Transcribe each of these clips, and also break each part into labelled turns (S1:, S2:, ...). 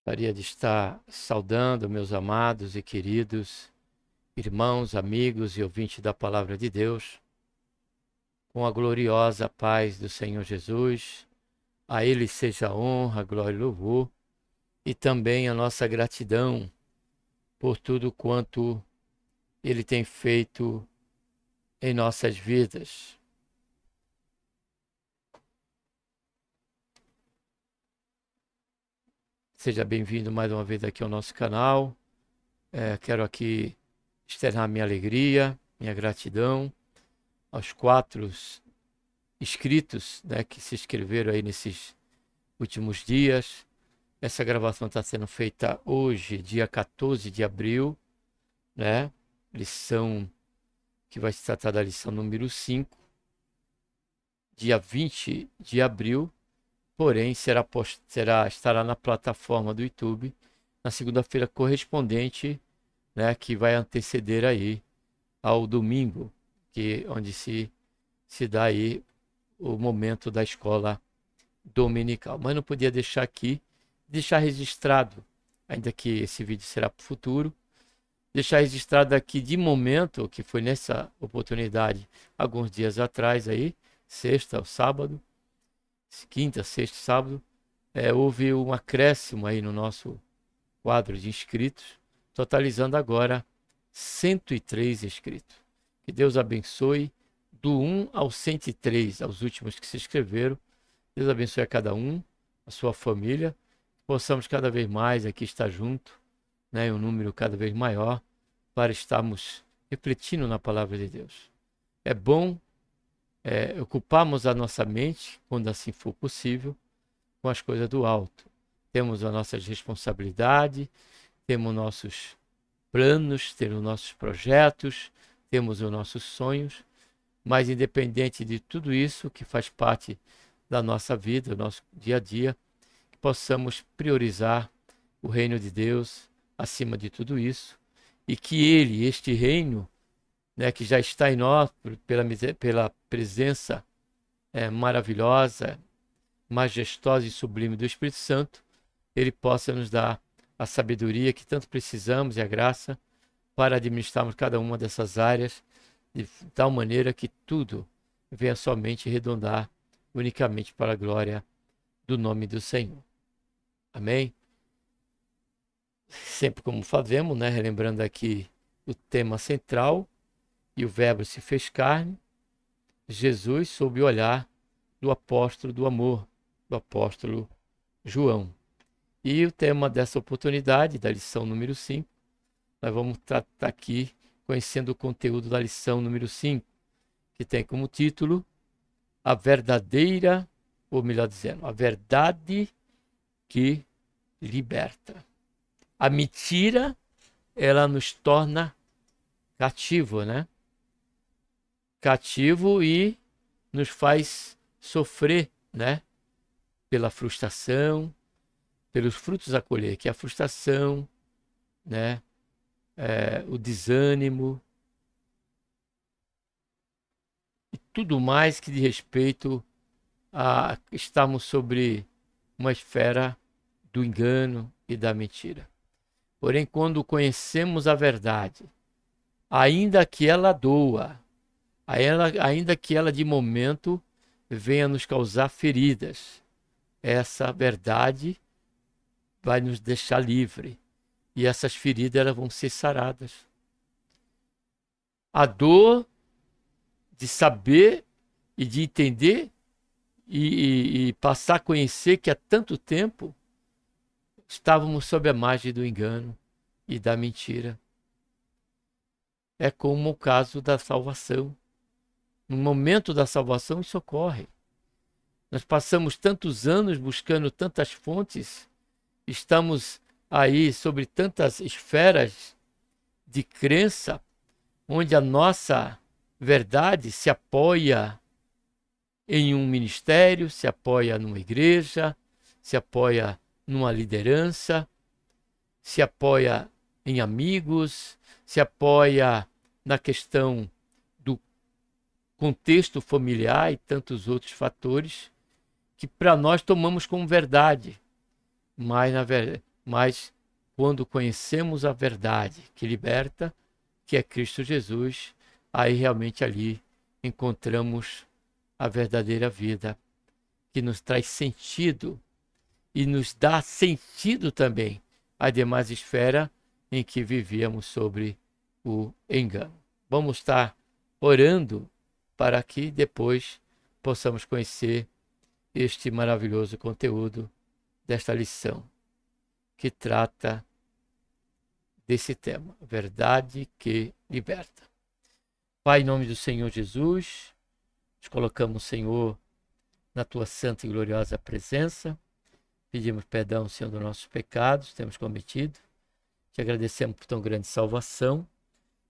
S1: Gostaria de estar saudando meus amados e queridos irmãos, amigos e ouvintes da Palavra de Deus, com a gloriosa paz do Senhor Jesus. A Ele seja a honra, glória e louvor, e também a nossa gratidão por tudo quanto Ele tem feito em nossas vidas. Seja bem-vindo mais uma vez aqui ao nosso canal. Quero aqui externar minha alegria, minha gratidão aos 4 inscritos, que se inscreveram aí nesses últimos dias. Essa gravação está sendo feita hoje, dia 14 de abril, lição que vai se tratar da lição número 5, dia 20 de abril, porém estará na plataforma do YouTube na segunda-feira correspondente, que vai anteceder aí ao domingo, onde se dá aí o momento da escola dominical. Mas não podia deixar registrado, ainda que esse vídeo será para o futuro, deixar registrado aqui de momento, que foi nessa oportunidade, alguns dias atrás aí, sexta ou sábado, quinta, sexta, sábado, houve um acréscimo aí no nosso quadro de inscritos, totalizando agora 103 inscritos. Que Deus abençoe do 1 ao 103, aos últimos que se inscreveram. Deus abençoe a cada um, a sua família, que possamos cada vez mais aqui estar junto, em um número cada vez maior, para estarmos refletindo na palavra de Deus. É bom ocuparmos a nossa mente, quando assim for possível, com as coisas do alto. Temos as nossas responsabilidades, temos nossos planos, temos nossos projetos, temos os nossos sonhos, mas independente de tudo isso que faz parte da nossa vida, do nosso dia a dia, que possamos priorizar o reino de Deus acima de tudo isso, e que este reino, que já está em nós pela presença maravilhosa, majestosa e sublime do Espírito Santo, ele possa nos dar a sabedoria que tanto precisamos e a graça para administrarmos cada uma dessas áreas de tal maneira que tudo venha somente redondar unicamente para a glória do nome do Senhor. Amém? Sempre como fazemos, relembrando aqui o tema central, e o verbo se fez carne, Jesus sob o olhar do apóstolo do amor, do apóstolo João. E o tema dessa oportunidade, da lição número 5, nós vamos tratar aqui conhecendo o conteúdo da lição número 5, que tem como título a verdadeira, ou melhor dizendo, a verdade que liberta. A mentira, ela nos torna cativo, cativo e nos faz sofrer, pela frustração, pelos frutos a colher, que é a frustração, o desânimo e tudo mais que diz respeito a estarmos sobre uma esfera do engano e da mentira. Porém, quando conhecemos a verdade, ainda que ela doa, ainda que ela de momento venha nos causar feridas, essa verdade vai nos deixar livre. E essas feridas elas vão ser saradas. A dor de saber e de entender e passar a conhecer que há tanto tempo estávamos sob a margem do engano e da mentira. É como o caso da salvação. No momento da salvação isso ocorre. Nós passamos tantos anos buscando tantas fontes, estamos aí sobre tantas esferas de crença, onde a nossa verdade se apoia em um ministério, se apoia numa igreja, se apoia numa liderança, se apoia em amigos, se apoia na questão do contexto familiar e tantos outros fatores que para nós tomamos como verdade. mas quando conhecemos a verdade que liberta, que é Cristo Jesus, aí realmente ali encontramos a verdadeira vida, que nos traz sentido e nos dá sentido também à demais esfera em que vivíamos sobre o engano. Vamos estar orando para que depois possamos conhecer este maravilhoso conteúdo desta lição que trata desse tema, verdade que liberta. Pai, em nome do Senhor Jesus, nos colocamos, Senhor, na tua santa e gloriosa presença. Pedimos perdão, Senhor, dos nossos pecados, temos cometido. Te agradecemos por tão grande salvação,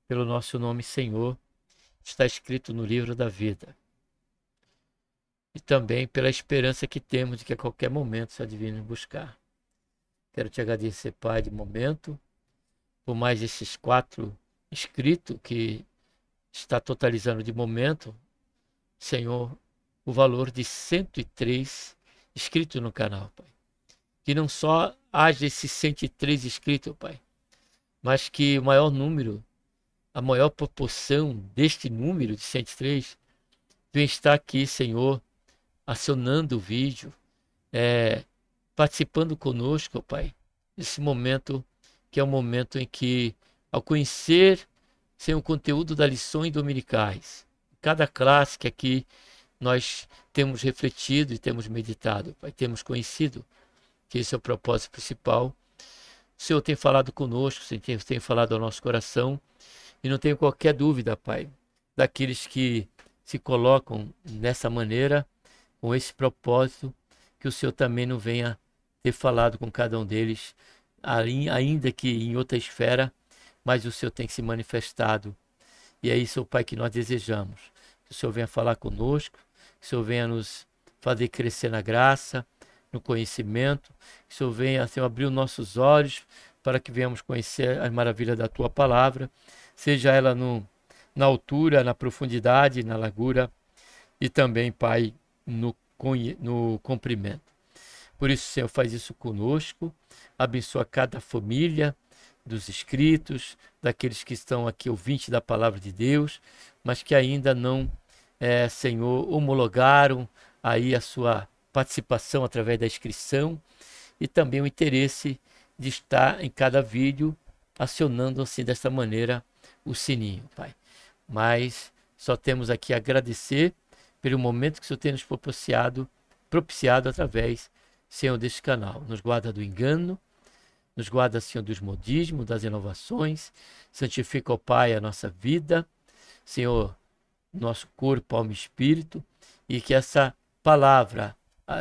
S1: pelo nosso nome, Senhor, está escrito no livro da vida. E também pela esperança que temos de que a qualquer momento Senhor divino nos buscar. Quero te agradecer, Pai, de momento, por mais esses 4 inscritos que está totalizando de momento, Senhor, o valor de 103 inscritos no canal, Pai. Que não só haja esses 103 inscritos, Pai, mas que o maior número, a maior proporção deste número de 103 venha estar aqui, Senhor, acionando o vídeo, participando conosco, Pai, nesse momento que é o momento em que, ao conhecer, Senhor, o conteúdo das lições dominicais, cada classe que aqui nós temos refletido e temos meditado, Pai, temos conhecido que esse é o propósito principal. O Senhor tem falado conosco, o Senhor tem falado ao nosso coração, e não tenho qualquer dúvida, Pai, daqueles que se colocam nessa maneira, com esse propósito, que o Senhor também não venha ter falado com cada um deles, ainda que em outra esfera, mas o Senhor tem se manifestado. E é isso, Pai, que nós desejamos. Que o Senhor venha falar conosco, que o Senhor venha nos fazer crescer na graça, no conhecimento, que o Senhor venha, Senhor, abrir os nossos olhos para que venhamos conhecer as maravilhas da Tua Palavra, seja ela na altura, na profundidade, na largura e também, Pai, no comprimento. Por isso, Senhor, faz isso conosco, abençoa cada família dos inscritos, daqueles que estão aqui ouvintes da Palavra de Deus, mas que ainda não, Senhor, homologaram aí a sua participação através da inscrição e também o interesse de estar em cada vídeo acionando assim desta maneira o sininho, Pai. Mas só temos aqui a agradecer pelo momento que o Senhor tem nos propiciado através, Senhor, deste canal. Nos guarda do engano, nos guarda, Senhor, dos modismos, das inovações, santifica, ó Pai, a nossa vida, Senhor, nosso corpo, alma e espírito, e que essa palavra,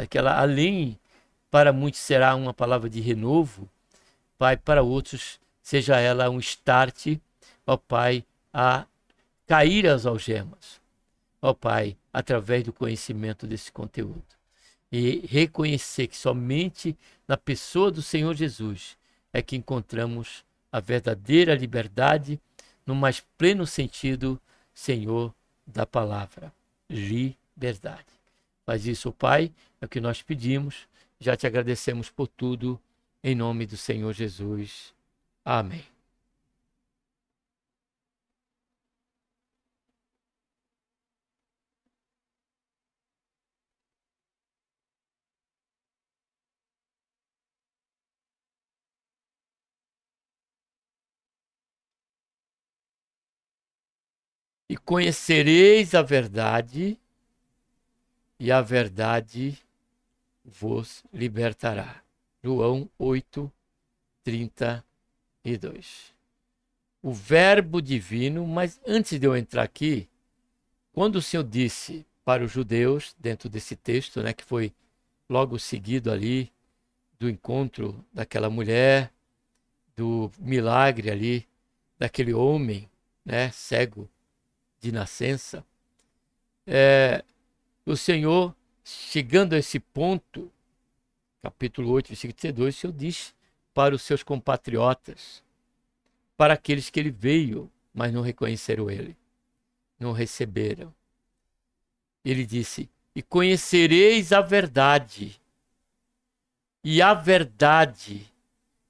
S1: que ela além para muitos será uma palavra de renovo, Pai, para outros seja ela um start, ó Pai, a cair as algemas, ó Pai, através do conhecimento desse conteúdo. E reconhecer que somente na pessoa do Senhor Jesus é que encontramos a verdadeira liberdade no mais pleno sentido, Senhor, da palavra, liberdade. Faz isso, Pai, é o que nós pedimos, já te agradecemos por tudo, em nome do Senhor Jesus. Amém. E conhecereis a verdade, e a verdade vos libertará. João 8, 32. O verbo divino, mas antes de eu entrar aqui, quando o Senhor disse para os judeus, dentro desse texto, né, que foi logo seguido ali do encontro daquela mulher, do milagre ali, daquele homem, né, cego de nascença, o Senhor, chegando a esse ponto, capítulo 8, versículo 32, o Senhor diz para os seus compatriotas, para aqueles que ele veio, mas não reconheceram ele, não receberam. Ele disse, e conhecereis a verdade, e a verdade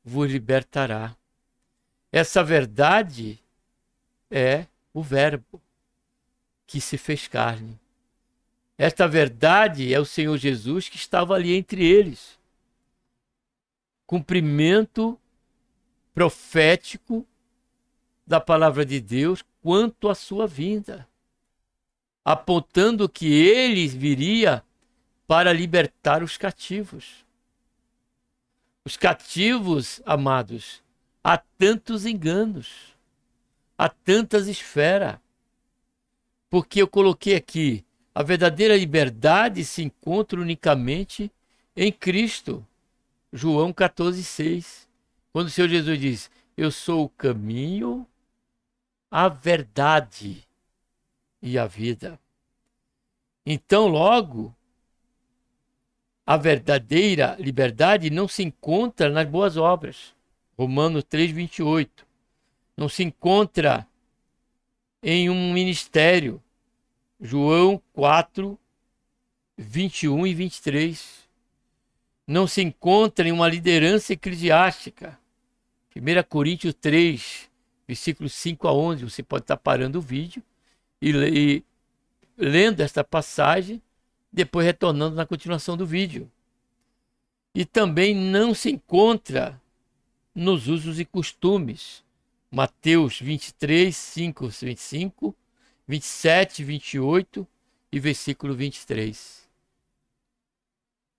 S1: vos libertará. Essa verdade é o Verbo que se fez carne. Esta verdade é o Senhor Jesus que estava ali entre eles. Cumprimento profético da palavra de Deus quanto à sua vinda, apontando que ele viria para libertar os cativos. Os cativos, amados, há tantos enganos, há tantas esferas, porque eu coloquei aqui, a verdadeira liberdade se encontra unicamente em Cristo. João 14,6. Quando o Senhor Jesus diz, eu sou o caminho, a verdade e a vida. Então, logo, a verdadeira liberdade não se encontra nas boas obras. Romanos 3,28. Não se encontra em um ministério. João 4, 21 e 23. Não se encontra em uma liderança eclesiástica. 1 Coríntios 3, versículos 5 a 11. Você pode estar parando o vídeo e lendo esta passagem, depois retornando na continuação do vídeo. E também não se encontra nos usos e costumes. Mateus 23, 5, 25, 27, 28 e versículo 23.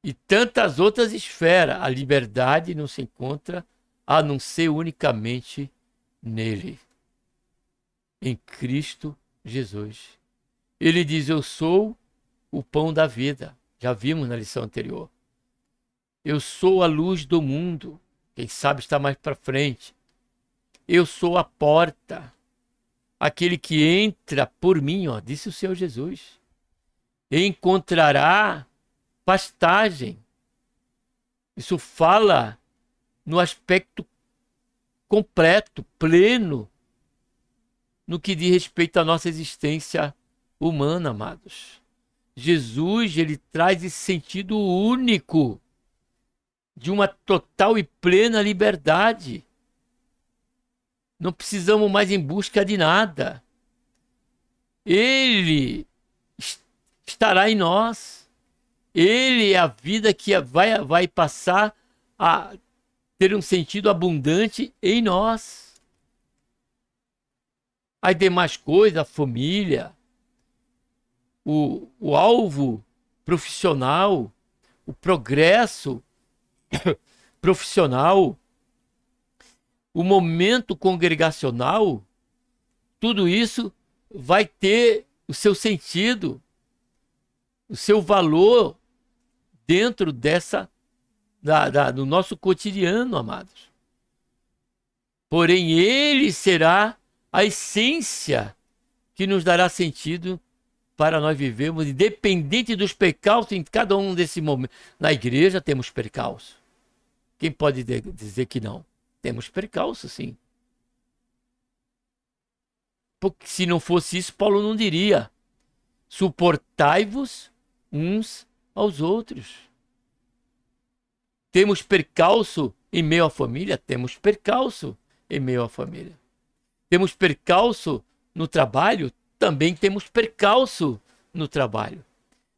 S1: E tantas outras esferas. A liberdade não se encontra a não ser unicamente nele, em Cristo Jesus. Ele diz, eu sou o pão da vida. Já vimos na lição anterior. Eu sou a luz do mundo. Quem sabe está mais para frente. Eu sou a porta. Aquele que entra por mim, ó, disse o Senhor Jesus, encontrará pastagem. Isso fala no aspecto completo, pleno, no que diz respeito à nossa existência humana, amados. Jesus, ele traz esse sentido único de uma total e plena liberdade. Não precisamos mais em busca de nada. Ele estará em nós. Ele é a vida que vai passar a ter um sentido abundante em nós. As demais coisas, a família, o alvo profissional, o progresso profissional, o momento congregacional, tudo isso vai ter o seu sentido, o seu valor dentro do nosso cotidiano, amados. Porém, ele será a essência que nos dará sentido para nós vivermos, independente dos percalços em cada um desses momentos. Na igreja temos percalços. Quem pode dizer que não? Temos percalços, sim. Porque se não fosse isso, Paulo não diria: suportai-vos uns aos outros. Temos percalço em meio à família? Temos percalço em meio à família. Temos percalço no trabalho? Também temos percalço no trabalho.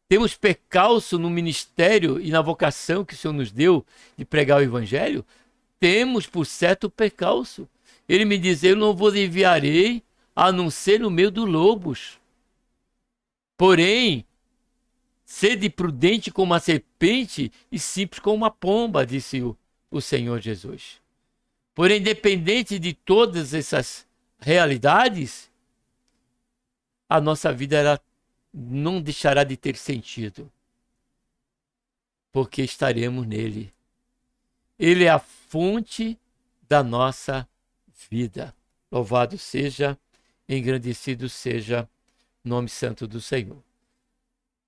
S1: Temos percalço no ministério e na vocação que o Senhor nos deu de pregar o Evangelho? Temos, por certo, percalço. Ele me diz, eu não vos enviarei a não ser no meio dos lobos. Porém, sede prudente como a serpente e simples como uma pomba, disse o Senhor Jesus. Porém, independente de todas essas realidades, a nossa vida ela não deixará de ter sentido, porque estaremos nele. Ele é a fonte da nossa vida. Louvado seja, engrandecido seja o nome santo do Senhor.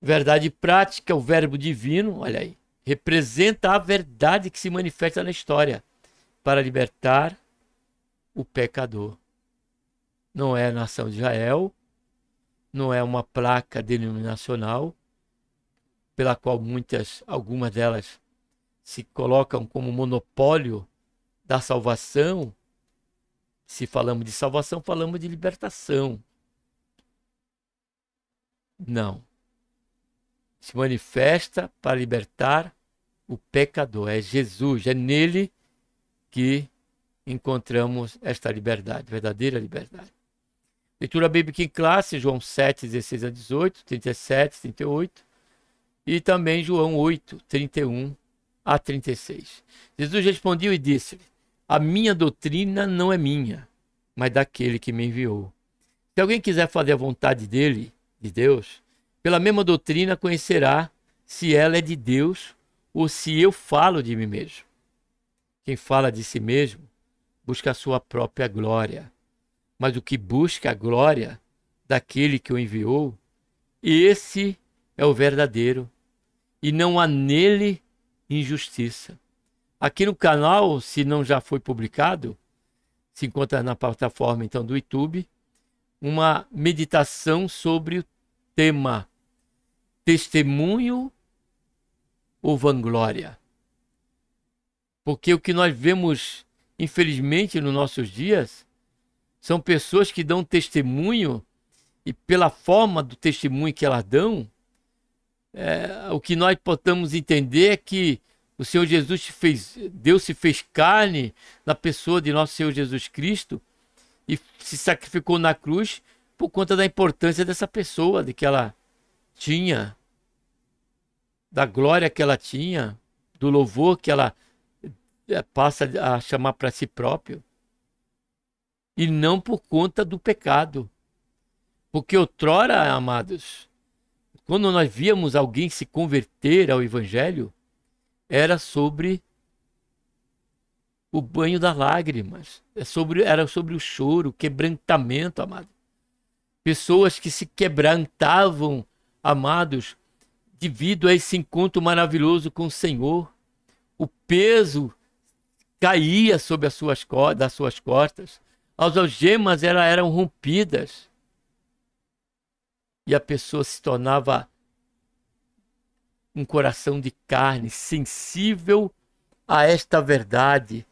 S1: Verdade prática, o verbo divino, olha aí, representa a verdade que se manifesta na história para libertar o pecador. Não é a nação de Israel, não é uma placa denominacional, pela qual algumas delas se colocam como monopólio da salvação, se falamos de salvação, falamos de libertação. Não. Se manifesta para libertar o pecador. É Jesus, é nele que encontramos esta liberdade, verdadeira liberdade. Leitura bíblica em classe, João 7, 16 a 18, 37, 38. E também João 8, 31 a 36. Jesus respondeu e disse-lhe: a minha doutrina não é minha, mas daquele que me enviou. Se alguém quiser fazer a vontade dele, de Deus, pela mesma doutrina conhecerá se ela é de Deus ou se eu falo de mim mesmo. Quem fala de si mesmo busca a sua própria glória, mas o que busca a glória daquele que o enviou, esse é o verdadeiro, e não há nele injustiça. Aqui no canal, se não já foi publicado, se encontra na plataforma então do YouTube, uma meditação sobre o tema testemunho ou vanglória. Porque o que nós vemos, infelizmente, nos nossos dias, são pessoas que dão testemunho e pela forma do testemunho que elas dão, o que nós podemos entender é que o Senhor Jesus Deus se fez carne na pessoa de nosso Senhor Jesus Cristo e se sacrificou na cruz por conta da importância dessa pessoa, de que ela tinha, da glória que ela tinha, do louvor que ela passa a chamar para si próprio, e não por conta do pecado. Porque outrora, amados, quando nós víamos alguém se converter ao Evangelho, era sobre o banho das lágrimas, era sobre o choro, o quebrantamento, amado. Pessoas que se quebrantavam, amados, devido a esse encontro maravilhoso com o Senhor. O peso caía sobre das suas costas, as algemas eram rompidas, e a pessoa se tornava um coração de carne, sensível a esta verdade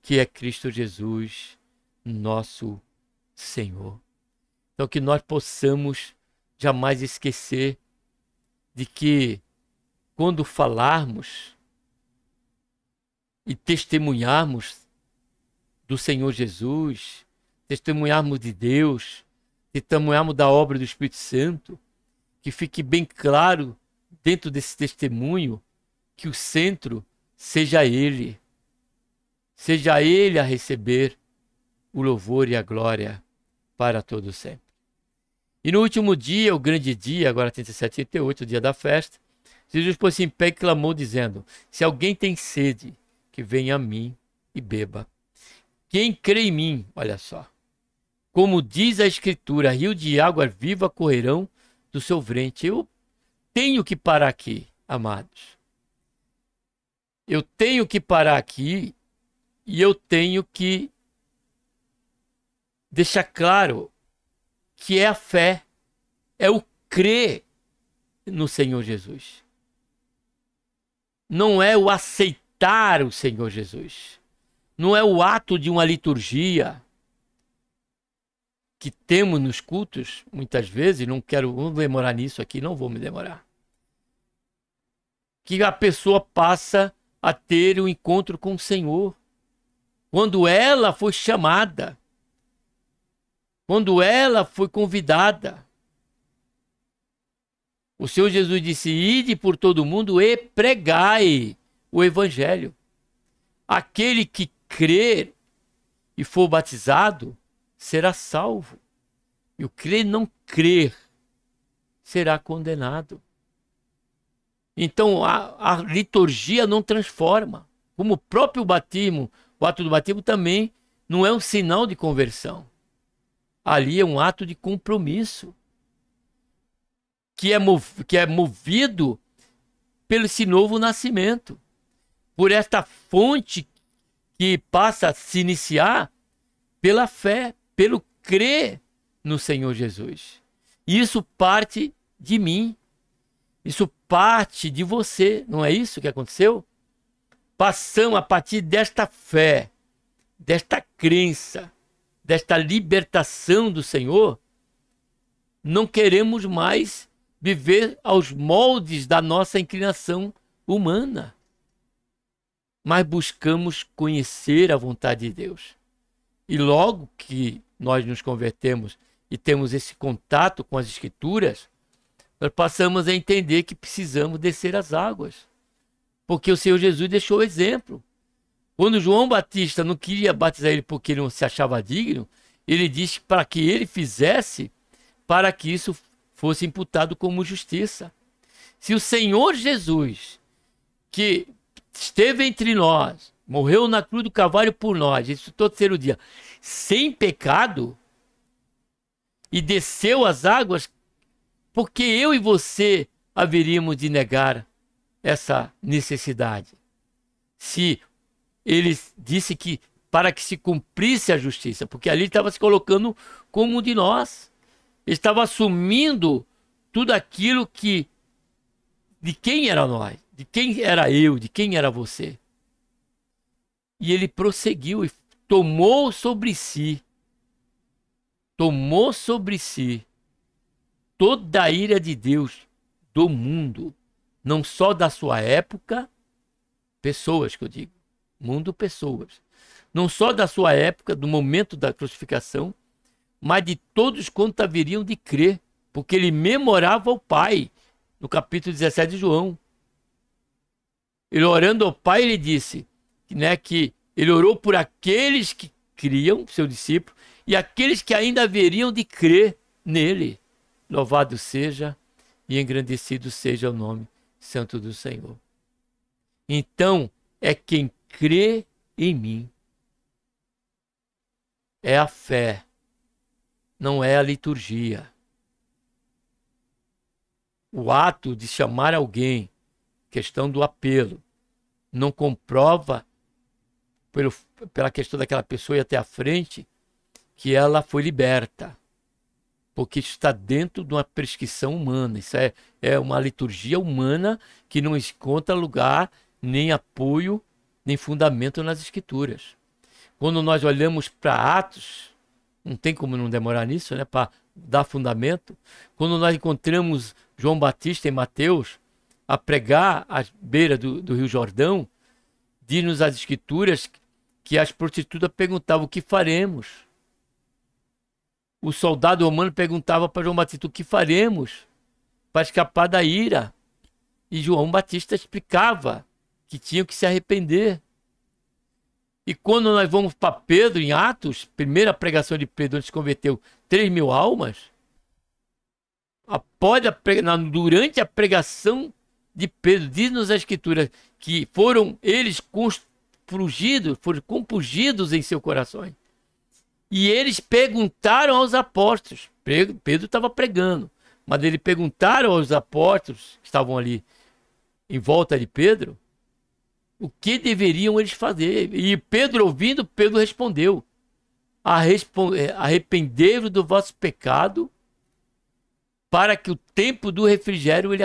S1: que é Cristo Jesus, nosso Senhor. Então que nós possamos jamais esquecer de que quando falarmos e testemunharmos do Senhor Jesus, testemunharmos de Deus, testemunharmos da obra do Espírito Santo, que fique bem claro dentro desse testemunho que o centro seja Ele a receber o louvor e a glória para todo sempre. E no último dia, o grande dia, agora 37 e 38, o dia da festa, Jesus pôs-se em pé e clamou dizendo: se alguém tem sede, que venha a mim e beba. Quem crê em mim, olha só, como diz a Escritura, rio de água viva correrão do seu ventre. Eu tenho que parar aqui, amados. Eu tenho que parar aqui e eu tenho que deixar claro que é a fé, é o crer no Senhor Jesus. Não é o aceitar o Senhor Jesus. Não é o ato de uma liturgia que temos nos cultos, muitas vezes, não vou demorar nisso aqui, não vou me demorar. Que a pessoa passa a ter um encontro com o Senhor. Quando ela foi chamada, quando ela foi convidada. O Senhor Jesus disse: ide por todo mundo e pregai o Evangelho. Aquele que crer e for batizado será salvo. E o crer e não crer será condenado. Então a liturgia não transforma. Como o próprio batismo, o ato do batismo também não é um sinal de conversão. Ali é um ato de compromisso. Que é movido pelo esse novo nascimento. Por esta fonte que passa a se iniciar pela fé, pelo crer no Senhor Jesus. Isso parte de mim. Isso parte de você. Não é isso que aconteceu? Passamos a partir desta fé desta crença, desta libertação do Senhor, não queremos mais viver aos moldes da nossa inclinação humana, mas buscamos conhecer a vontade de Deus. E logo que nós nos convertemos e temos esse contato com as Escrituras, nós passamos a entender que precisamos descer as águas, porque o Senhor Jesus deixou o exemplo. Quando João Batista não queria batizar ele porque ele não se achava digno, ele disse para que ele fizesse, para que isso fosse imputado como justiça. Se o Senhor Jesus, que esteve entre nós, morreu na cruz do Calvário por nós, isso todo terceiro dia, sem pecado, e desceu as águas, porque eu e você haveríamos de negar essa necessidade? Se ele disse que para que se cumprisse a justiça, porque ali estava se colocando como um de nós, ele estava assumindo tudo aquilo que, de quem era nós, de quem era eu, de quem era você. E ele prosseguiu e tomou sobre si toda a ira de Deus do mundo, não só da sua época, pessoas que eu digo, mundo, pessoas, não só da sua época, do momento da crucificação, mas de todos quantos haveriam de crer, porque ele memorava o Pai, no capítulo 17 de João. Ele orando ao Pai, ele disse, né, que ele orou por aqueles que criam, seu discípulo, e aqueles que ainda haveriam de crer nele. Louvado seja e engrandecido seja o nome santo do Senhor. Então, é quem crê em mim. É a fé, não é a liturgia. O ato de chamar alguém, questão do apelo, não comprova pela questão daquela pessoa ir até a frente que ela foi liberta, porque isso está dentro de uma prescrição humana. Isso é uma liturgia humana que não encontra lugar, nem apoio, nem fundamento nas Escrituras. Quando nós olhamos para Atos, não tem como não demorar nisso, né, para dar fundamento. Quando nós encontramos João Batista em Mateus a pregar à beira do Rio Jordão, diz-nos as Escrituras que as prostitutas perguntavam: o que faremos? O soldado romano perguntava para João Batista: o que faremos para escapar da ira? E João Batista explicava que tinham que se arrepender. E quando nós vamos para Pedro, em Atos, primeira pregação de Pedro, onde se converteu 3.000 almas, durante a pregação de Pedro, diz-nos a Escritura que foram eles foram compungidos em seu coração. E eles perguntaram aos apóstolos. Pedro estava pregando, mas eles perguntaram aos apóstolos que estavam ali em volta de Pedro o que deveriam eles fazer. E Pedro, ouvindo, Pedro respondeu: arrependei-vos do vosso pecado, para que o tempo do refrigério ele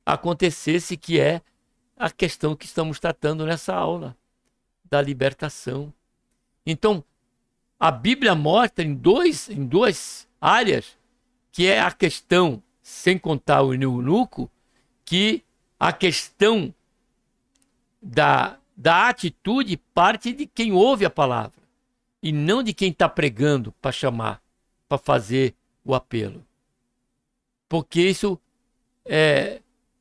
S1: acontecesse, que é a questão que estamos tratando nessa aula, da libertação. Então, a Bíblia mostra em duas áreas, que é a questão, sem contar o eunuco, que a questão da atitude parte de quem ouve a palavra, e não de quem está pregando para chamar, para fazer o apelo. Porque isso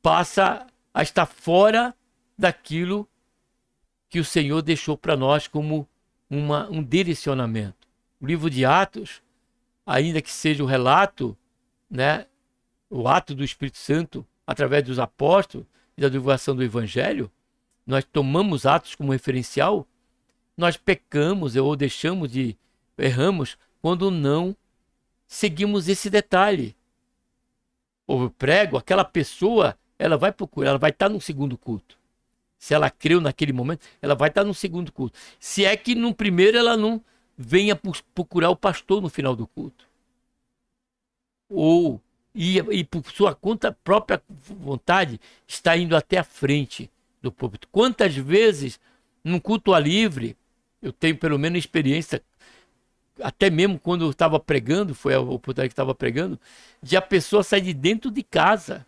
S1: passa a estar fora daquilo que o Senhor deixou para nós como um direcionamento. O livro de Atos, ainda que seja o relato, né, o ato do Espírito Santo através dos apóstolos e da divulgação do Evangelho, nós tomamos Atos como referencial, nós pecamos ou erramos quando não seguimos esse detalhe. Eu prego, aquela pessoa, ela vai procurar, ela vai estar no segundo culto. Se ela creu naquele momento, ela vai estar no segundo culto. Se é que no primeiro ela não venha procurar o pastor no final do culto. Ou e por sua conta própria vontade está indo até a frente do púlpito. Quantas vezes num culto a livre, Eu tenho pelo menos experiência, até mesmo quando eu estava pregando, foi a oportunidade que estava pregando, de a pessoa sair de dentro de casa.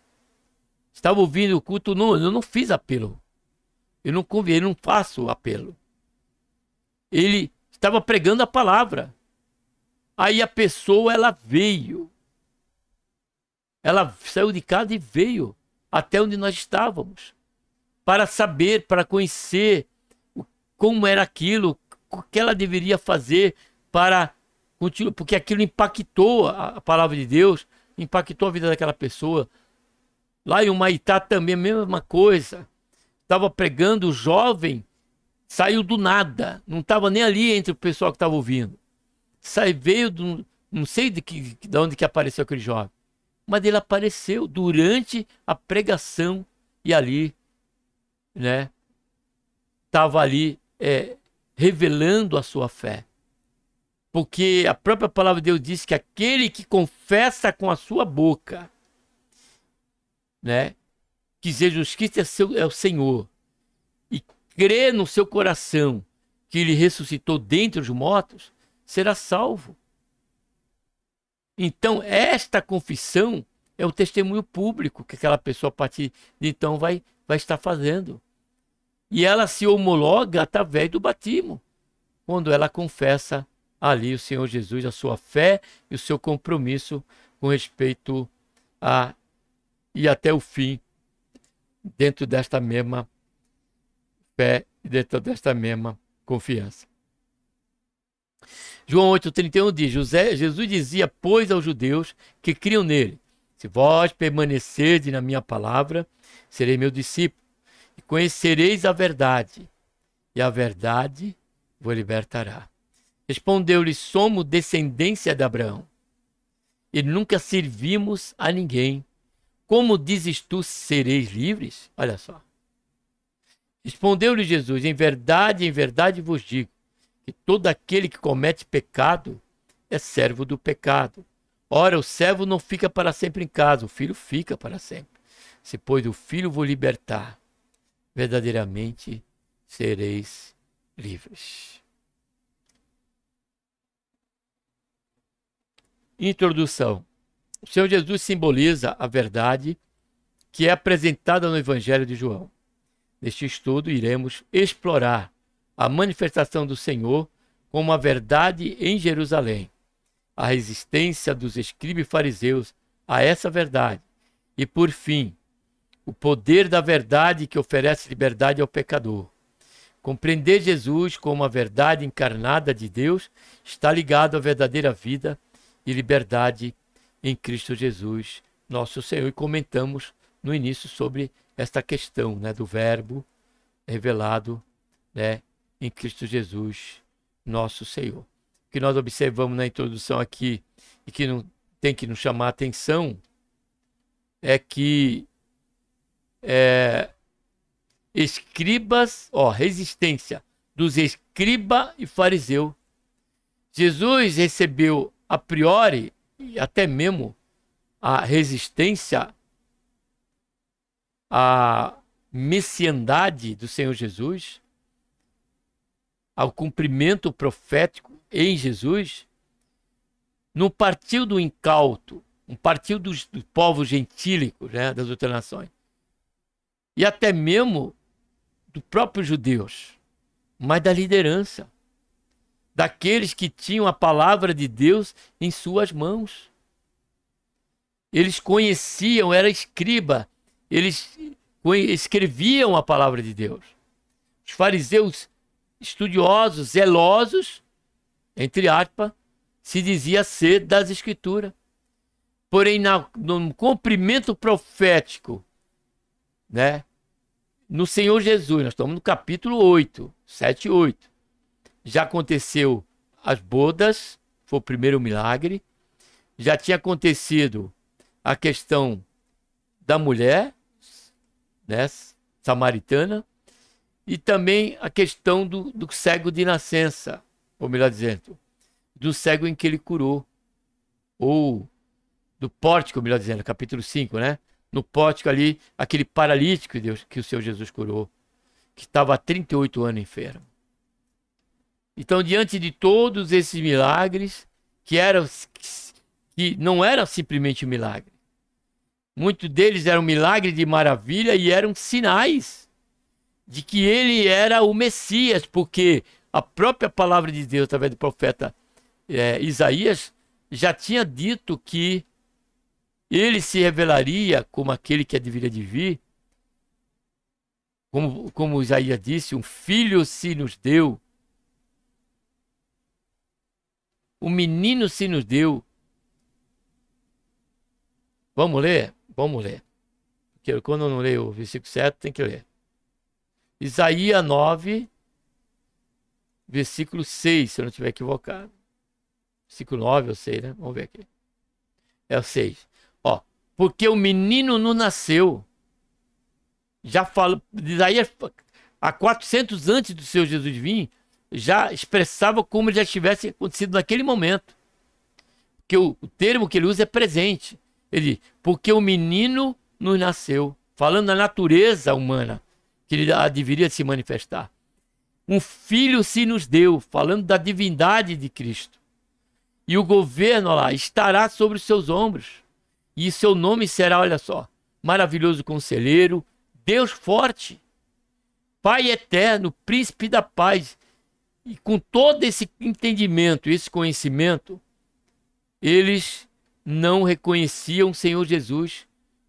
S1: Estava ouvindo o culto, não, eu não fiz apelo. Eu não convidei, eu não faço apelo. Ele estava pregando a palavra. Aí a pessoa, ela veio. Ela saiu de casa e veio até onde nós estávamos. Para saber, para conhecer como era aquilo, o que ela deveria fazer para continuar. Porque aquilo impactou a palavra de Deus, impactou a vida daquela pessoa. Lá em Humaitá também a mesma coisa. Estava pregando, o jovem saiu do nada. Não estava nem ali entre o pessoal que estava ouvindo. Veio do, não sei de onde que apareceu aquele jovem. Mas ele apareceu durante a pregação e ali, né? Estava ali revelando a sua fé. Porque a própria palavra de Deus diz que aquele que confessa com a sua boca, né, que Jesus Cristo é o Senhor, e crê no seu coração que ele ressuscitou dentre os mortos, será salvo. Então, esta confissão é o testemunho público que aquela pessoa, a partir de então, vai estar fazendo. E ela se homologa através do batismo, quando ela confessa ali o Senhor Jesus, a sua fé e o seu compromisso com respeito a e até o fim, dentro desta mesma fé e dentro desta mesma confiança. João 8,31 diz, Jesus dizia, pois, aos judeus que criam nele, se vós permanecerdes na minha palavra, serei meu discípulo, e conhecereis a verdade, e a verdade vos libertará. Respondeu-lhe, somos descendência de Abraão, e nunca servimos a ninguém. Como dizes tu, sereis livres? Olha só. Respondeu-lhe Jesus, em verdade vos digo, que todo aquele que comete pecado é servo do pecado. Ora, o servo não fica para sempre em casa, o filho fica para sempre. Se, pois, o filho vos libertar, verdadeiramente sereis livres. Introdução. O Senhor Jesus simboliza a verdade que é apresentada no Evangelho de João. Neste estudo, iremos explorar a manifestação do Senhor como a verdade em Jerusalém, a resistência dos escribas e fariseus a essa verdade e, por fim, o poder da verdade que oferece liberdade ao pecador. Compreender Jesus como a verdade encarnada de Deus está ligado à verdadeira vida e liberdade em Cristo Jesus, nosso Senhor. E comentamos no início sobre esta questão, né, do verbo revelado, né, em Cristo Jesus, nosso Senhor. O que nós observamos na introdução aqui e que não tem que nos chamar a atenção é que resistência dos escriba e fariseu. Jesus recebeu a priori e até mesmo a resistência à messiandade do Senhor Jesus, ao cumprimento profético em Jesus, não partiu do incauto, não partiu dos povos gentílicos, né, das outras nações, e até mesmo do próprio judeus, mas da liderança, daqueles que tinham a palavra de Deus em suas mãos. Eles conheciam, era escriba, eles escreviam a palavra de Deus. Os fariseus estudiosos, zelosos, entre aspas, se dizia ser das escrituras. Porém, no cumprimento profético, né, no Senhor Jesus, nós estamos no capítulo 8, 7 e 8. Já aconteceu as bodas, foi o primeiro milagre. Já tinha acontecido a questão da mulher, né, samaritana, e também a questão do cego de nascença, ou melhor dizendo, do cego em que ele curou, ou do pórtico, melhor dizendo, capítulo 5, né? No pórtico ali, aquele paralítico que o Senhor Jesus curou, que estava há 38 anos enfermo. Então, diante de todos esses milagres, que não eram simplesmente um milagre, muitos deles eram milagres de maravilha e eram sinais de que ele era o Messias, porque a própria palavra de Deus, através do profeta Isaías, já tinha dito que ele se revelaria como aquele que deveria de vir. Como Isaías disse, um filho se nos deu, um menino se nos deu. Vamos ler? Vamos ler. Porque quando eu não leio o versículo certo, tem que ler. Isaías 9, versículo 6, se eu não estiver equivocado. Versículo 9, eu sei, né? Vamos ver aqui. É o 6. Ó, porque o menino não nasceu. Já fala, Isaías, há 400 antes do Senhor Jesus vir, já expressava como ele já tivesse acontecido naquele momento. Porque o termo que ele usa é presente. Ele diz, porque o menino nos nasceu, falando da natureza humana, que ele deveria se manifestar. Um filho se nos deu, falando da divindade de Cristo. E o governo, olha lá, estará sobre os seus ombros. E seu nome será, olha só, maravilhoso conselheiro, Deus forte, Pai eterno, príncipe da paz. E com todo esse entendimento, esse conhecimento, eles não reconheciam o Senhor Jesus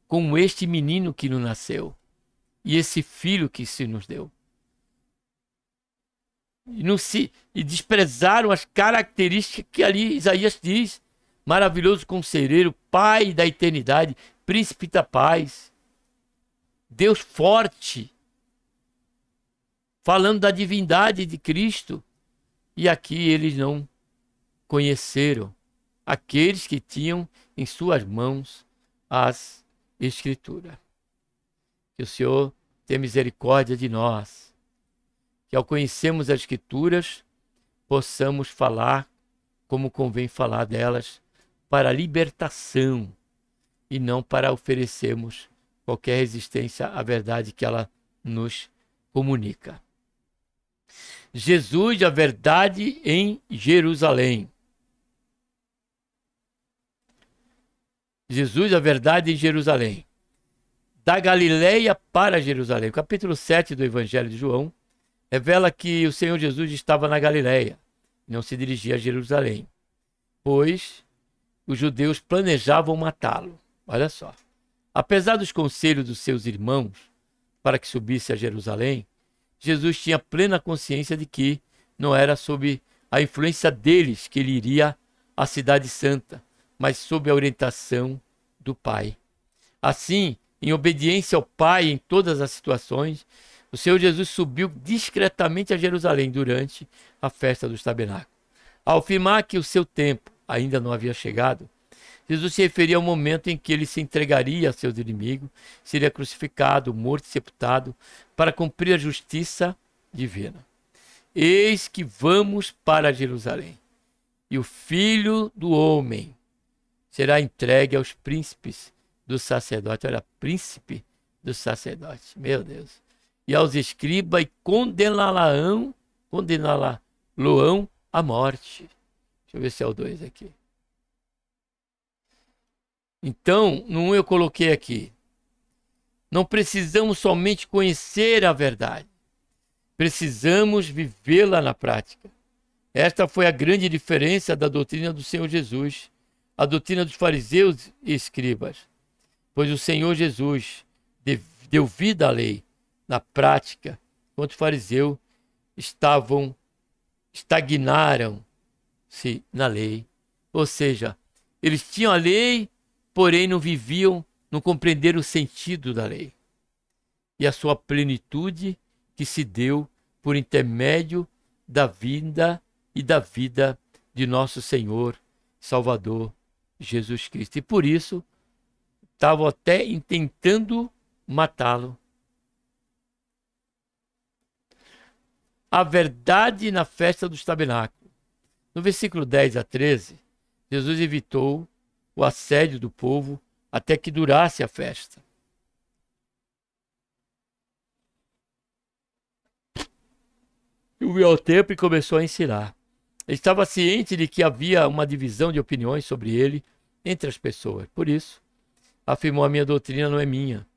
S1: como este menino que nos nasceu e esse filho que se nos deu. E desprezaram as características que ali Isaías diz: maravilhoso conselheiro, Pai da eternidade, príncipe da paz, Deus forte, falando da divindade de Cristo. E aqui eles não conheceram aqueles que tinham em suas mãos as Escrituras. Que o Senhor tenha misericórdia de nós, que ao conhecermos as Escrituras, possamos falar como convém falar delas, para a libertação, e não para oferecermos qualquer resistência à verdade que ela nos comunica. Jesus, a verdade em Jerusalém. Jesus, a verdade em Jerusalém. Da Galileia para Jerusalém. O capítulo 7 do Evangelho de João revela que o Senhor Jesus estava na Galileia, não se dirigia a Jerusalém, pois os judeus planejavam matá-lo. Olha só. Apesar dos conselhos dos seus irmãos para que subisse a Jerusalém, Jesus tinha plena consciência de que não era sob a influência deles que ele iria à Cidade Santa, mas sob a orientação do Pai. Assim, em obediência ao Pai em todas as situações, o Senhor Jesus subiu discretamente a Jerusalém durante a festa dos tabernáculos. Ao afirmar que o seu tempo ainda não havia chegado, Jesus se referia ao momento em que ele se entregaria a seus inimigos, seria crucificado, morto e sepultado, para cumprir a justiça divina. Eis que vamos para Jerusalém, e o Filho do Homem será entregue aos príncipes do sacerdote. Olha, príncipe do sacerdote, meu Deus. E aos escribas, e condená-lo-ão à morte. Deixa eu ver se é o 2 aqui. Então, no 1 eu coloquei aqui. Não precisamos somente conhecer a verdade. Precisamos vivê-la na prática. Esta foi a grande diferença da doutrina do Senhor Jesus, a doutrina dos fariseus e escribas. Pois o Senhor Jesus deu vida à lei. Na prática, enquanto os fariseus estagnaram-se na lei. Ou seja, eles tinham a lei, porém não viviam, não compreenderam o sentido da lei e a sua plenitude que se deu por intermédio da vinda e da vida de nosso Senhor Salvador Jesus Cristo. E por isso estavam até tentando matá-lo. A verdade na festa dos tabernáculos. No versículo 10 a 13, Jesus evitou o assédio do povo até que durasse a festa. veio ao templo e começou a ensinar. Ele estava ciente de que havia uma divisão de opiniões sobre ele entre as pessoas. Por isso, afirmou: a minha doutrina não é minha,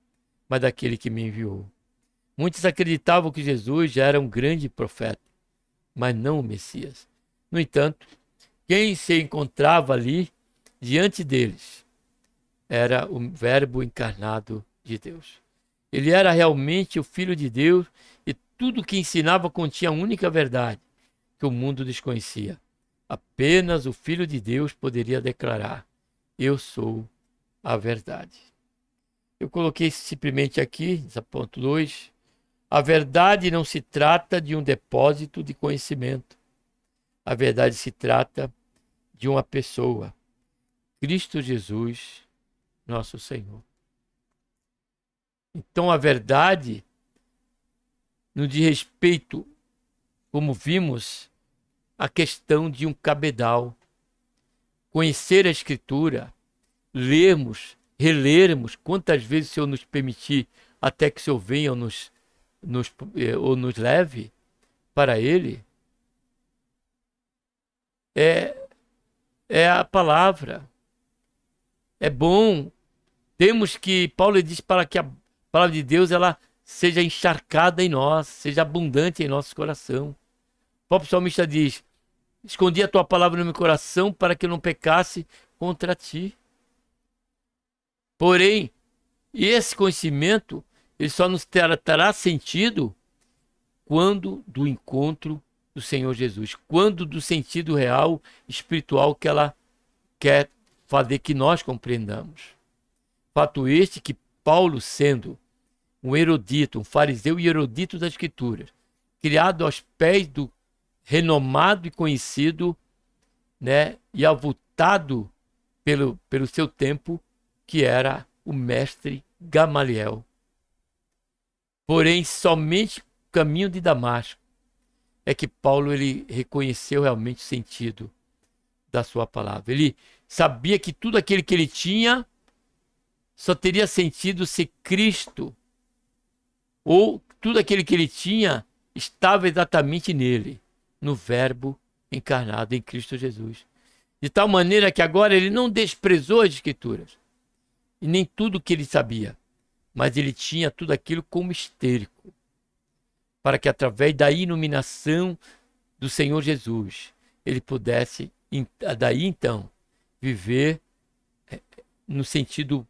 S1: mas daquele que me enviou. Muitos acreditavam que Jesus já era um grande profeta, mas não o Messias. No entanto, quem se encontrava ali diante deles era o Verbo encarnado de Deus. Ele era realmente o Filho de Deus e tudo que ensinava continha a única verdade que o mundo desconhecia. Apenas o Filho de Deus poderia declarar: eu sou a verdade. Eu coloquei simplesmente aqui, nessa ponto 2, a verdade não se trata de um depósito de conhecimento. A verdade se trata de uma pessoa, Cristo Jesus, nosso Senhor. Então a verdade, no diz respeito, como vimos, à questão de um cabedal. Conhecer a Escritura, lermos, relermos, quantas vezes o Senhor nos permitir, até que o Senhor venha ou nos leve para Ele, é a palavra. É bom. Temos que, Paulo diz, para que a palavra de Deus ela seja encharcada em nós, seja abundante em nosso coração. O próprio salmista diz: escondi a tua palavra no meu coração para que eu não pecasse contra ti. Porém, esse conhecimento ele só nos terá sentido quando do encontro do Senhor Jesus, quando do sentido real, espiritual que ela quer fazer que nós compreendamos. Fato este que Paulo, sendo um erudito, um fariseu e erudito das Escrituras, criado aos pés do renomado e conhecido, e avultado pelo seu tempo, que era o mestre Gamaliel. Porém, somente no caminho de Damasco é que Paulo ele reconheceu realmente o sentido da sua palavra. Ele sabia que tudo aquilo que ele tinha só teria sentido se Cristo, ou tudo aquilo que ele tinha estava exatamente nele, no Verbo encarnado em Cristo Jesus. De tal maneira que agora ele não desprezou as Escrituras, e nem tudo o que ele sabia, mas ele tinha tudo aquilo como estérico, para que através da iluminação do Senhor Jesus, ele pudesse, daí então, viver no sentido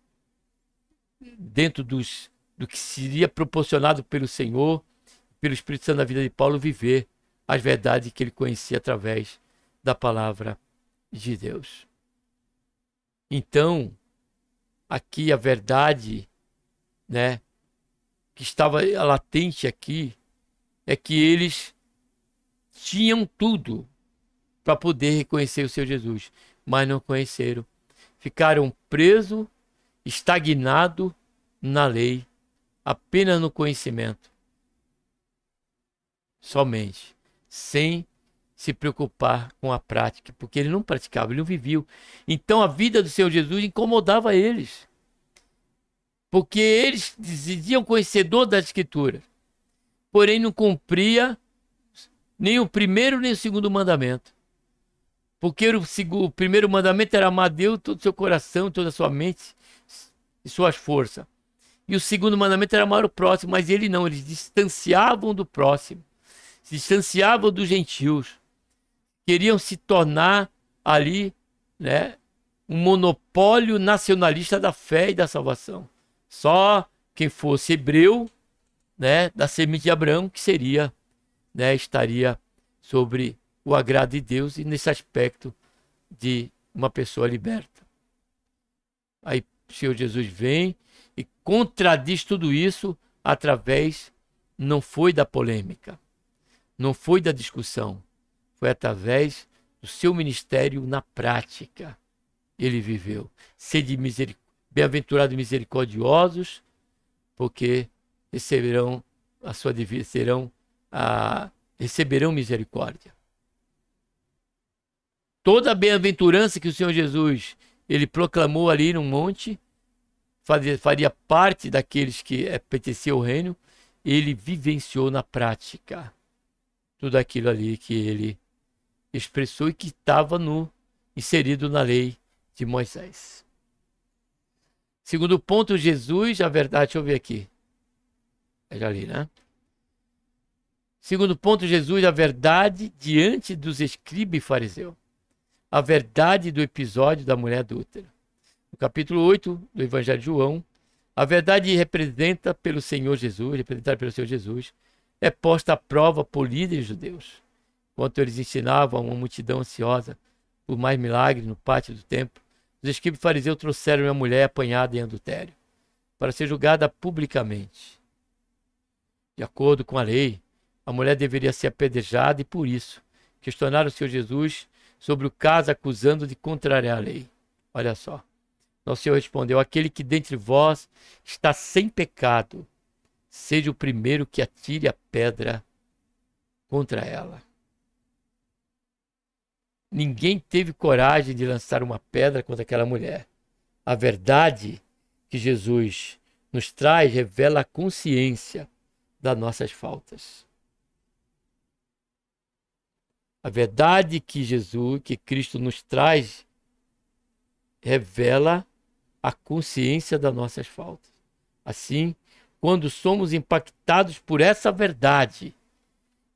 S1: dentro do que seria proporcionado pelo Senhor, pelo Espírito Santo na vida de Paulo, viver as verdades que ele conhecia através da palavra de Deus. Então, aqui a verdade, que estava latente aqui, é que eles tinham tudo para poder reconhecer o seu Jesus, mas não conheceram. Ficaram presos, estagnados na lei, apenas no conhecimento, somente, sem se preocupar com a prática, porque ele não praticava, ele não vivia. Então a vida do Senhor Jesus incomodava eles, porque eles diziam conhecedor das Escrituras, porém não cumpria nem o primeiro nem o segundo mandamento. Porque o primeiro mandamento era amar a Deus todo o seu coração, toda a sua mente e suas forças. E o segundo mandamento era amar o próximo, mas ele não, eles distanciavam do próximo, se distanciavam dos gentios, queriam se tornar ali, um monopólio nacionalista da fé e da salvação. Só quem fosse hebreu, da semente de Abraão, que seria, estaria sobre o agrado de Deus e nesse aspecto de uma pessoa liberta. Aí o Senhor Jesus vem e contradiz tudo isso através, não foi da polêmica, não foi da discussão, foi através do seu ministério na prática. Ele viveu. Sede bem-aventurados e misericordiosos, porque receberão receberão misericórdia. Toda a bem-aventurança que o Senhor Jesus ele proclamou ali no monte faria parte daqueles que pertenciam ao reino. Ele vivenciou na prática. tudo aquilo ali que ele expressou e que estava inserido na lei de Moisés. Segundo ponto, Jesus, a verdade, deixa eu ver aqui. É já ali, né? Segundo ponto, Jesus, a verdade diante dos escribas e fariseus. A verdade do episódio da mulher adúltera. No capítulo 8 do Evangelho de João, a verdade representada pelo Senhor Jesus, é posta à prova por líderes judeus. Enquanto eles ensinavam a uma multidão ansiosa por mais milagres no pátio do templo, os escribas e fariseus trouxeram uma mulher apanhada em adultério para ser julgada publicamente. De acordo com a lei, a mulher deveria ser apedrejada e, por isso, questionaram o Senhor Jesus sobre o caso, acusando de contrariar a lei. Olha só. Nosso Senhor respondeu: aquele que dentre vós está sem pecado, seja o primeiro que atire a pedra contra ela. Ninguém teve coragem de lançar uma pedra contra aquela mulher. A verdade que Jesus nos traz revela a consciência das nossas faltas. A verdade que Cristo nos traz, revela a consciência das nossas faltas. Assim, quando somos impactados por essa verdade,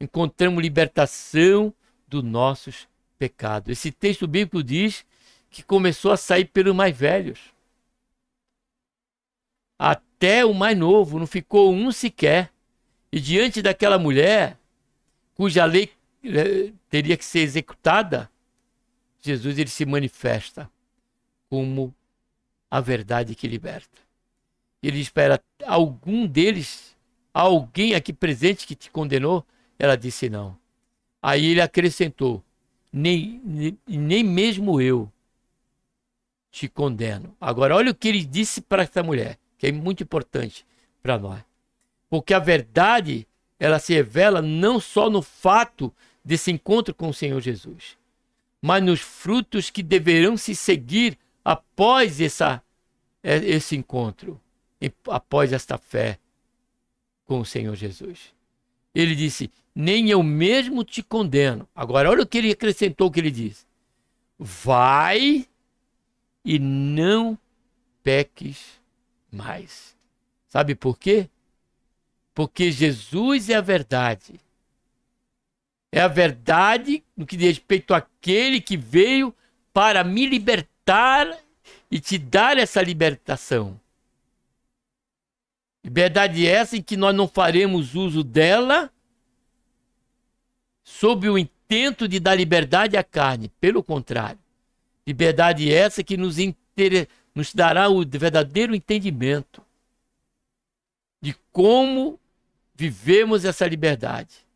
S1: encontramos libertação dos nossos pecados. Esse texto bíblico diz que começou a sair pelos mais velhos. Até o mais novo, não ficou um sequer. E diante daquela mulher, cuja lei teria que ser executada, Jesus ele se manifesta como a verdade que liberta. Ele espera algum deles, alguém aqui presente que te condenou? Ela disse não. Aí ele acrescentou: nem mesmo eu te condeno. Agora olha o que ele disse para essa mulher, que é muito importante para nós. Porque a verdade, ela se revela não só no fato desse encontro com o Senhor Jesus, mas nos frutos que deverão se seguir após esse encontro, após esta fé com o Senhor Jesus. Ele disse: nem eu mesmo te condeno. Agora olha o que ele acrescentou, o que ele diz: vai e não peques mais. Sabe por quê? Porque Jesus é a verdade. É a verdade no que diz respeito àquele que veio para me libertar e te dar essa libertação. Liberdade essa em que nós não faremos uso dela sob o intento de dar liberdade à carne. Pelo contrário, liberdade essa que nos dará o verdadeiro entendimento de como vivemos essa liberdade.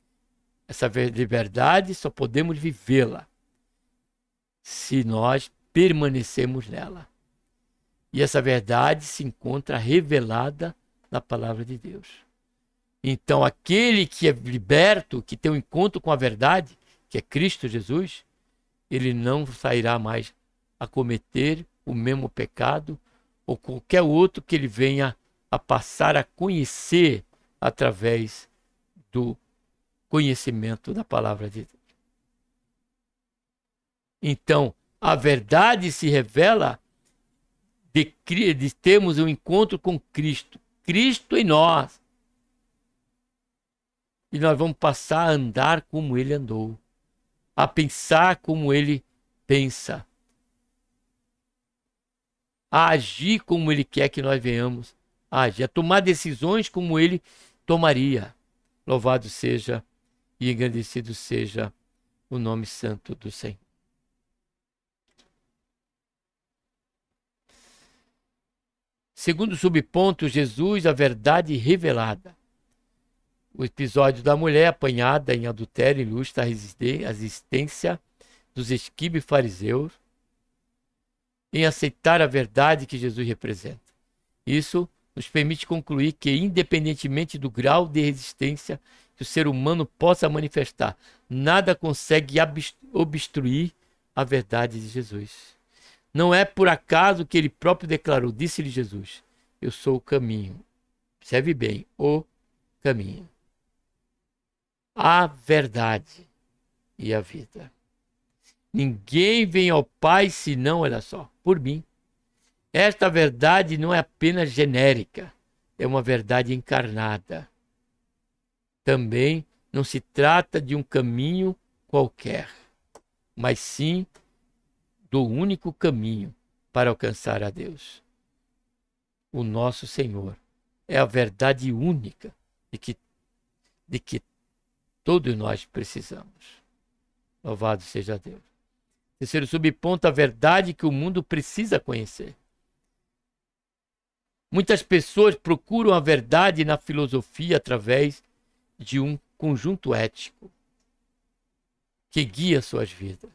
S1: Essa liberdade só podemos vivê-la se nós permanecemos nela. E essa verdade se encontra revelada na palavra de Deus. Então, aquele que é liberto, que tem um encontro com a verdade, que é Cristo Jesus, ele não sairá mais a cometer o mesmo pecado ou qualquer outro que ele venha a passar a conhecer através do conhecimento da palavra de Deus. Então, a verdade se revela de termos um encontro com Cristo, Cristo em nós. E nós vamos passar a andar como ele andou, a pensar como ele pensa, a agir como ele quer que nós venhamos a agir, a tomar decisões como ele tomaria. Louvado seja e engrandecido seja o nome santo do Senhor. Segundo subponto, Jesus, a verdade revelada. O episódio da mulher apanhada em adultério ilustra a resistência dos escribas e fariseus em aceitar a verdade que Jesus representa. Isso nos permite concluir que, independentemente do grau de resistência que o ser humano possa manifestar, nada consegue obstruir a verdade de Jesus. Não é por acaso que ele próprio declarou, disse-lhe Jesus: eu sou o caminho. Observe bem, o caminho. a verdade e a vida. Ninguém vem ao Pai senão, olha só, por mim. Esta verdade não é apenas genérica, é uma verdade encarnada. Também não se trata de um caminho qualquer, mas sim do único caminho para alcançar a Deus. O nosso Senhor é a verdade única de que todos nós precisamos. Louvado seja Deus. Terceiro subponto, a verdade que o mundo precisa conhecer. Muitas pessoas procuram a verdade na filosofia através de um conjunto ético que guia suas vidas.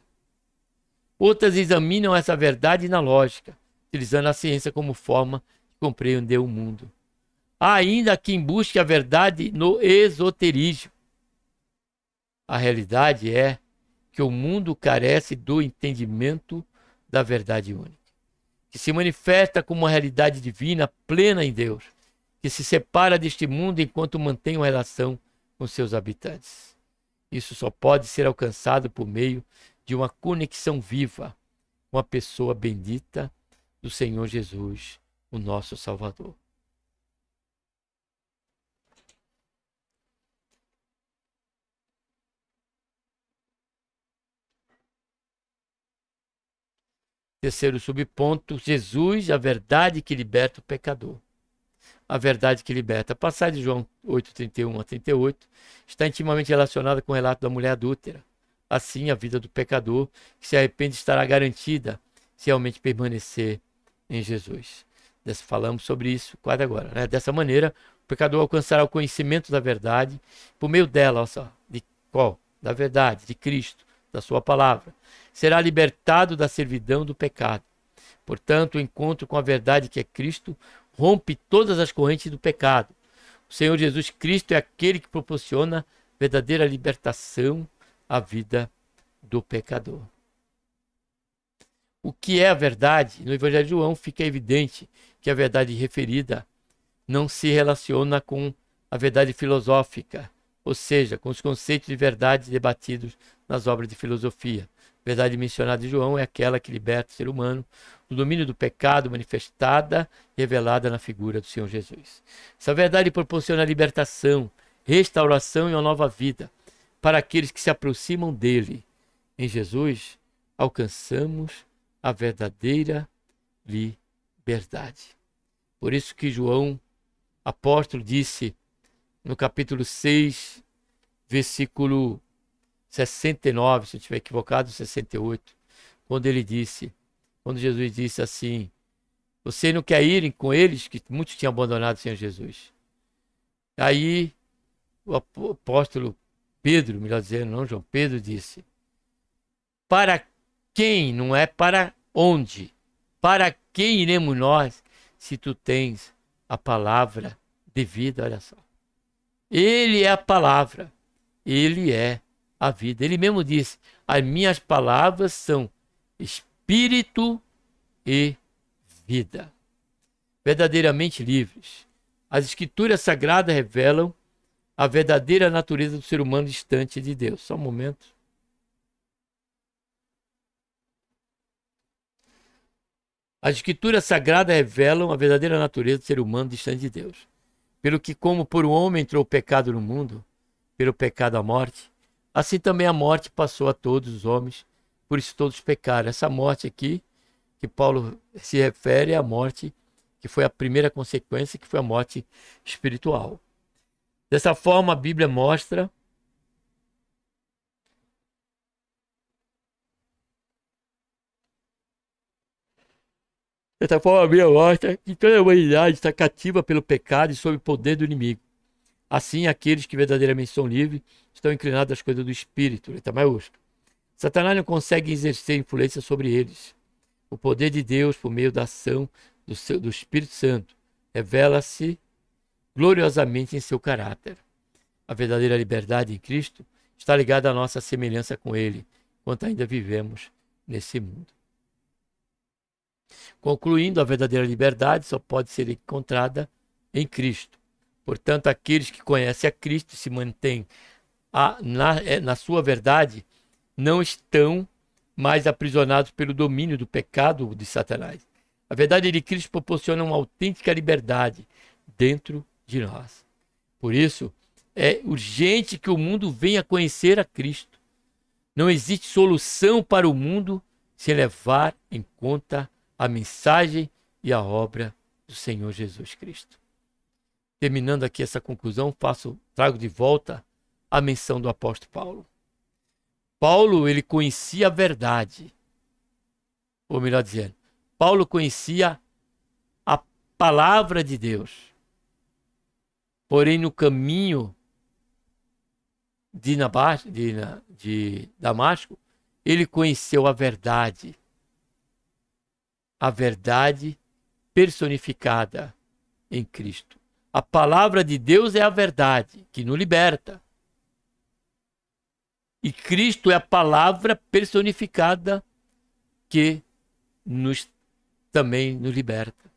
S1: Outras examinam essa verdade na lógica, utilizando a ciência como forma de compreender o mundo. Há ainda quem busque a verdade no esoterismo. A realidade é que o mundo carece do entendimento da verdade única, que se manifesta como uma realidade divina plena em Deus, que se separa deste mundo enquanto mantém uma relação com seus habitantes. Isso só pode ser alcançado por meio de uma conexão viva com a pessoa bendita do Senhor Jesus, o nosso Salvador. Terceiro subponto, Jesus, a verdade que liberta o pecador. A verdade que liberta. A passagem de João 8:31 a 38 está intimamente relacionada com o relato da mulher adúltera. Assim, a vida do pecador que se arrepende estará garantida se realmente permanecer em Jesus. Falamos sobre isso quase agora, né? Dessa maneira, o pecador alcançará o conhecimento da verdade por meio dela, olha só, de qual? Da verdade, de Cristo, da sua palavra. Será libertado da servidão do pecado. Portanto, o encontro com a verdade que é Cristo rompe todas as correntes do pecado. O Senhor Jesus Cristo é aquele que proporciona verdadeira libertação à vida do pecador. O que é a verdade? No Evangelho de João fica evidente que a verdade referida não se relaciona com a verdade filosófica, ou seja, com os conceitos de verdade debatidos nas obras de filosofia. A verdade mencionada em João é aquela que liberta o ser humano do domínio do pecado, manifestada e revelada na figura do Senhor Jesus. Essa verdade proporciona libertação, restauração e uma nova vida para aqueles que se aproximam dele. Em Jesus, alcançamos a verdadeira liberdade. Por isso que João, apóstolo, disse no capítulo 6, versículo 69, se eu estiver equivocado, 68, quando Jesus disse assim: você não quer ir com eles, que muitos tinham abandonado o Senhor Jesus. Aí o apóstolo Pedro, melhor dizendo, não João, Pedro disse: para quem, não é para onde, para quem iremos nós, se tu tens a palavra de vida? Olha só, ele é a palavra, ele é a vida. Ele mesmo disse: as minhas palavras são espírito e vida. Verdadeiramente livres. As escrituras sagradas revelam a verdadeira natureza do ser humano distante de Deus. Só um momento. As escrituras sagradas revelam a verdadeira natureza do ser humano distante de Deus. Pelo que, como por um homem entrou o pecado no mundo, pelo pecado a morte, assim também a morte passou a todos os homens, por isso todos pecaram. Essa morte aqui, que Paulo se refere à morte, que foi a primeira consequência, que foi a morte espiritual. Dessa forma, a Bíblia mostra que toda a humanidade está cativa pelo pecado e sob o poder do inimigo. Assim, aqueles que verdadeiramente são livres estão inclinados às coisas do Espírito, letra maiúscula. Satanás não consegue exercer influência sobre eles. O poder de Deus, por meio da ação do Espírito Santo, revela-se gloriosamente em seu caráter. A verdadeira liberdade em Cristo está ligada à nossa semelhança com Ele, enquanto ainda vivemos nesse mundo. Concluindo, a verdadeira liberdade só pode ser encontrada em Cristo. Portanto, aqueles que conhecem a Cristo e se mantêm na sua verdade, não estão mais aprisionados pelo domínio do pecado de Satanás. A verdade de Cristo proporciona uma autêntica liberdade dentro de nós. Por isso, é urgente que o mundo venha conhecer a Cristo. Não existe solução para o mundo sem levar em conta a mensagem e a obra do Senhor Jesus Cristo. Terminando aqui essa conclusão, trago de volta a menção do apóstolo Paulo. Paulo, ele conhecia a verdade. Ou melhor dizendo, Paulo conhecia a palavra de Deus. Porém, no caminho de Damasco, ele conheceu a verdade personificada em Cristo. A palavra de Deus é a verdade que nos liberta. E Cristo é a palavra personificada que também nos liberta.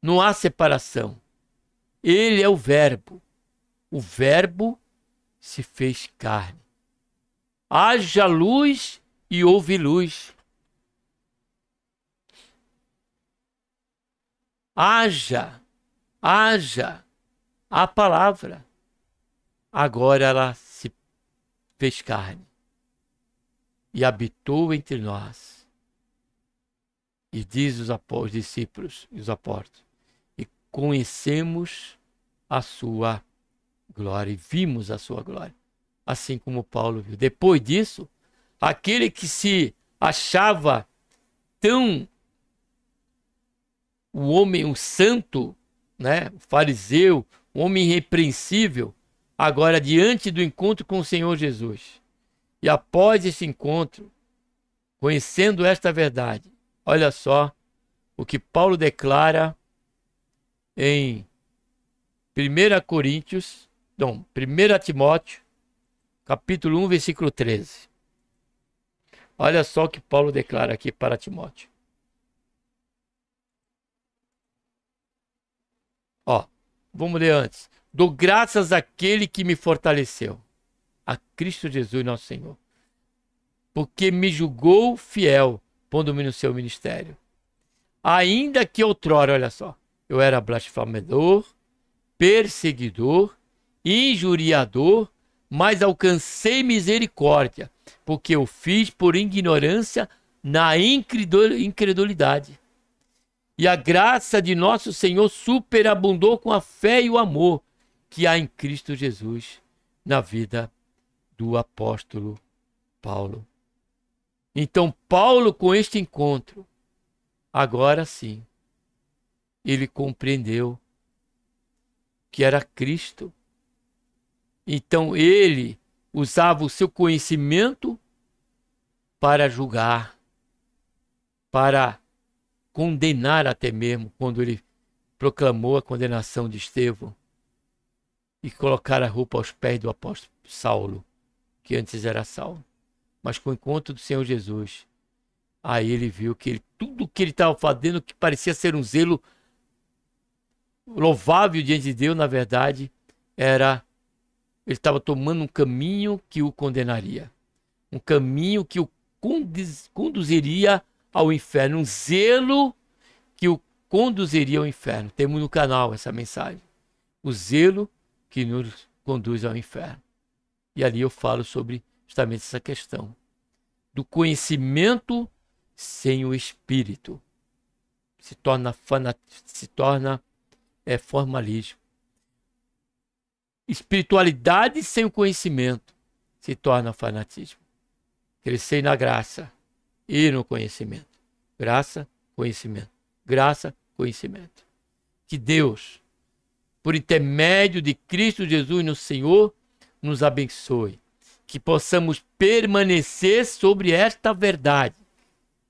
S1: Não há separação. Ele é o Verbo. O Verbo se fez carne. Haja luz e houve luz. Haja a palavra. Agora ela se fez carne e habitou entre nós. E diz os discípulos e os apóstolos, e conhecemos a sua glória e vimos a sua glória, assim como Paulo viu. Depois disso, aquele que se achava um homem, um santo, né, um fariseu, um homem irrepreensível, agora diante do encontro com o Senhor Jesus. E após esse encontro, conhecendo esta verdade, olha só o que Paulo declara em 1 Timóteo, capítulo 1, versículo 13. Olha só o que Paulo declara aqui para Timóteo. Vamos ler antes. Dou graças àquele que me fortaleceu, a Cristo Jesus nosso Senhor, porque me julgou fiel, pondo-me no seu ministério. Ainda que outrora, olha só, eu era blasfemador, perseguidor, injuriador, mas alcancei misericórdia, porque eu fiz por ignorância na incredulidade. E a graça de nosso Senhor superabundou com a fé e o amor que há em Cristo Jesus na vida do apóstolo Paulo. Então, Paulo, com este encontro, agora sim, ele compreendeu que era Cristo. Então, ele usava o seu conhecimento para julgar, para condenar até mesmo, quando ele proclamou a condenação de Estevão e colocar a roupa aos pés do apóstolo Saulo, que antes era Saulo. Mas com o encontro do Senhor Jesus, aí ele viu que tudo que ele estava fazendo, que parecia ser um zelo louvável diante de Deus, na verdade, ele estava tomando um caminho que o condenaria. Um caminho que o conduziria ao inferno. Um zelo que o conduziria ao inferno. Temos no canal essa mensagem. O zelo que nos conduz ao inferno. E ali eu falo sobre justamente essa questão do conhecimento sem o Espírito. Se torna formalismo. Espiritualidade sem o conhecimento se torna fanatismo. Crescer na graça e no conhecimento. Graça, conhecimento. Graça, conhecimento. Que Deus, por intermédio de Cristo Jesus, nosso Senhor, nos abençoe. Que possamos permanecer sobre esta verdade,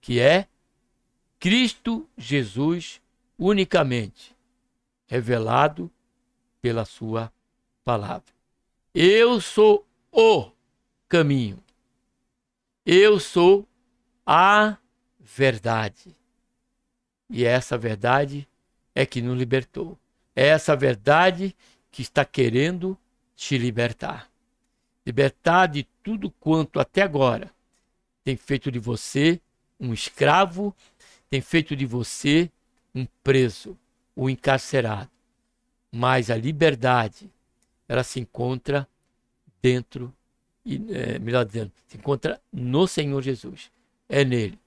S1: que é Cristo Jesus unicamente, revelado pela sua palavra. Eu sou o caminho. Eu sou a verdade. E essa verdade é que nos libertou. É essa verdade que está querendo te libertar. libertar de tudo quanto até agora tem feito de você um escravo, tem feito de você um preso, um encarcerado. Mas a liberdade, ela se encontra dentro, melhor dizendo, se encontra no Senhor Jesus. É nele.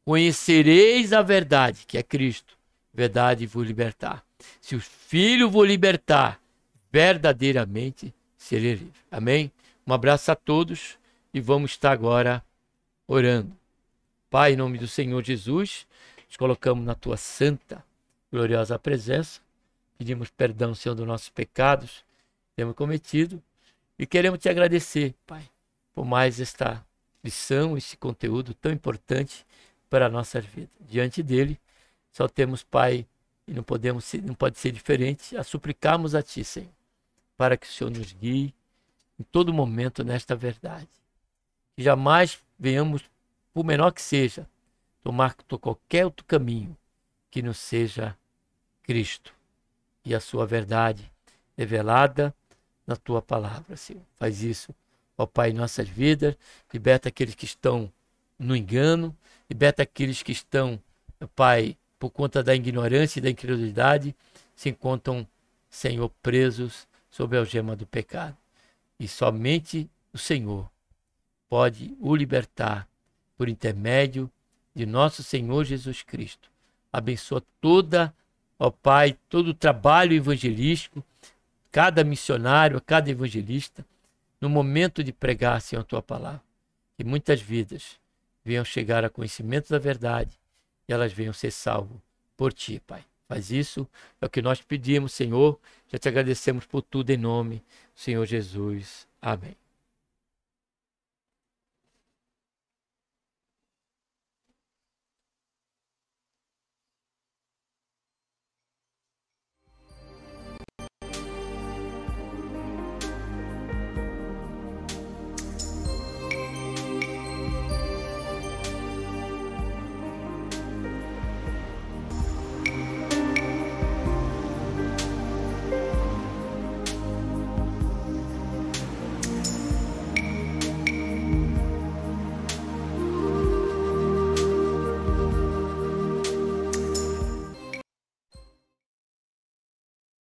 S1: Conhecereis a verdade, que é Cristo. Verdade vos libertar. Se o Filho vos libertar, verdadeiramente serei livre. Amém? Um abraço a todos e vamos estar agora orando. Pai, em nome do Senhor Jesus, nos colocamos na tua santa, gloriosa presença. Pedimos perdão, Senhor, dos nossos pecados que temos cometido e queremos te agradecer, Pai, por mais esta lição, esse conteúdo tão importante para a nossa vida. Diante dele, só temos, Pai, e não pode ser diferente, a suplicarmos a Ti, Senhor, para que o Senhor nos guie em todo momento nesta verdade. Que jamais venhamos, por menor que seja, tomar qualquer outro caminho que não seja Cristo e a sua verdade revelada na Tua palavra, Senhor. Faz isso, ó Pai, em nossas vidas. Liberta aqueles que estão no engano, liberta aqueles que estão, Pai, por conta da ignorância e da incredulidade, se encontram, Senhor, presos sob a algema do pecado. E somente o Senhor pode o libertar por intermédio de nosso Senhor Jesus Cristo. Abençoa toda, ó Pai, todo o trabalho evangelístico, cada missionário, cada evangelista, no momento de pregar, Senhor, a Tua palavra. Que muitas vidas venham chegar a conhecimento da verdade e elas venham ser salvas por Ti, Pai. Faz isso, é o que nós pedimos, Senhor. Já te agradecemos por tudo em nome do Senhor Jesus. Amém.